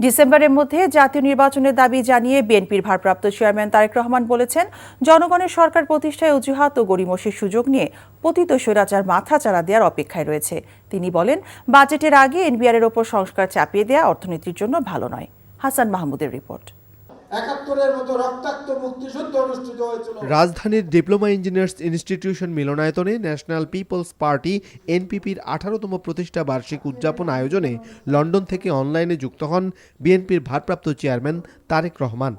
ডিসেম্বরের মধ্যে জাতীয় নির্বাচনের দাবি জানিয়ে বিএনপির ভারপ্রাপ্ত চেয়ারম্যান তারেক রহমান বলেছেন, জনগণের সরকার প্রতিষ্ঠায় অজুহাত ও গড়িমসির সুযোগ নিয়ে পতিত স্বৈরাচার মাথাচাড়া দেওয়ার অপেক্ষায় রয়েছে। তিনি বলেন, বাজেটের আগে এনবিআরের ওপর সংস্কার চাপিয়ে দেওয়া অর্থনীতির জন্য ভালো নয়। হাসান মাহমুদের রিপোর্ট। ৭১-এর মতো রক্তাক্ত মুক্তিযুদ্ধ অনুষ্ঠিত হয়েছিল। রাজধানীর ডিপ্লোমা ইঞ্জিনিয়ার্স ইনস্টিটিউশন মিলনায়তনে ন্যাশনাল পিপলস পার্টি এনপিপির ১৮তম প্রতিষ্ঠা বার্ষিক উদযাপন আয়োজনে লন্ডন থেকে অনলাইনে যুক্ত হন বিএনপির ভারপ্রাপ্ত চেয়ারম্যান তারেক রহমান।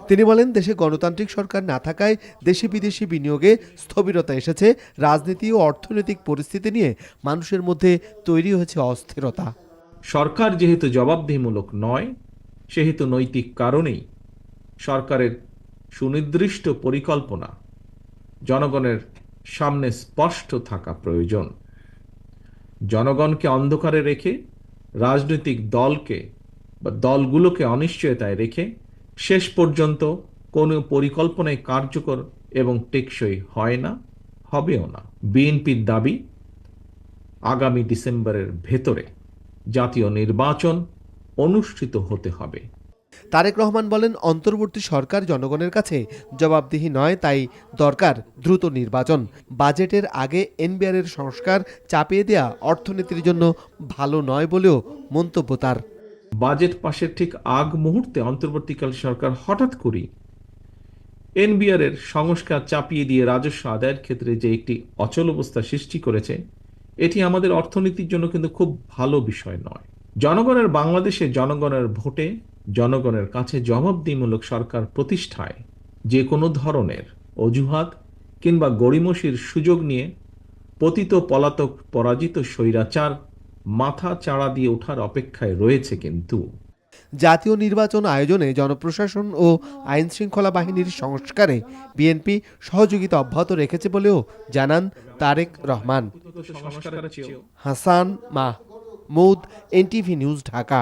তিনি বলেন, দেশে গণতান্ত্রিক সরকার না থাকায় দেশি বিদেশি বিনিয়োগে স্থবিরতা এসেছে। রাজনীতি ও অর্থনৈতিক পরিস্থিতি নিয়ে মানুষের মধ্যে তৈরি হয়েছে অস্থিরতা। সরকার যেহেতু জবাবদিহিমূলক নয়, সেহেতু নৈতিক কারণেই সরকারের সুনির্দিষ্ট পরিকল্পনা জনগণের সামনে স্পষ্ট থাকা প্রয়োজন। জনগণকে অন্ধকারে রেখে, রাজনৈতিক দলকে বা দলগুলোকে অনিশ্চয়তায় রেখে শেষ পর্যন্ত কোনো পরিকল্পনায় কার্যকর এবং টেকসই হয় না, হবেও না। বিএনপির দাবি, আগামী ডিসেম্বরের ভেতরে জাতীয় নির্বাচন অনুষ্ঠিত হতে হবে। তারেক রহমান বলেন, অন্তর্বর্তী সরকার জনগণের কাছে জবাবদিহি নয়, তাই দরকার দ্রুত নির্বাচন। বাজেটের আগে এনবিআরের সংস্কার চাপিয়ে দেয়া অর্থনীতির জন্য ভালো নয় বলেও মন্তব্য তার। বাজেট পাশের ঠিক আগ মুহূর্তে অন্তর্বর্তীকালীন সরকার হঠাৎ করেই এনবিআরের সংস্কার চাপিয়ে দিয়ে রাজস্ব আদায়ের ক্ষেত্রে যে একটি অচল অবস্থা সৃষ্টি করেছে, এটি আমাদের অর্থনীতির জন্য কিন্তু খুব ভালো বিষয় নয়। জনগণের বাংলাদেশে জনগণের ভোটে জনগণের কাছে জবাবদিহিমূলক সরকার প্রতিষ্ঠায় যে কোনো ধরনের অজুহাত কিংবা গড়িমসির সুযোগ নিয়ে পতিত পলাতক পরাজিত স্বৈরাচার মাথা চাড়া দিয়ে ওঠার অপেক্ষায় রয়েছে। কিন্তু জাতীয় নির্বাচন আয়োজনে জনপ্রশাসন ও আইন শৃঙ্খলা বাহিনীর সংস্কারে বিএনপি সহযোগিতা অব্যাহত রেখেছে বলেও জানান তারেক রহমান। হাসান মাহমুদ, এনটিভি নিউজ, ঢাকা।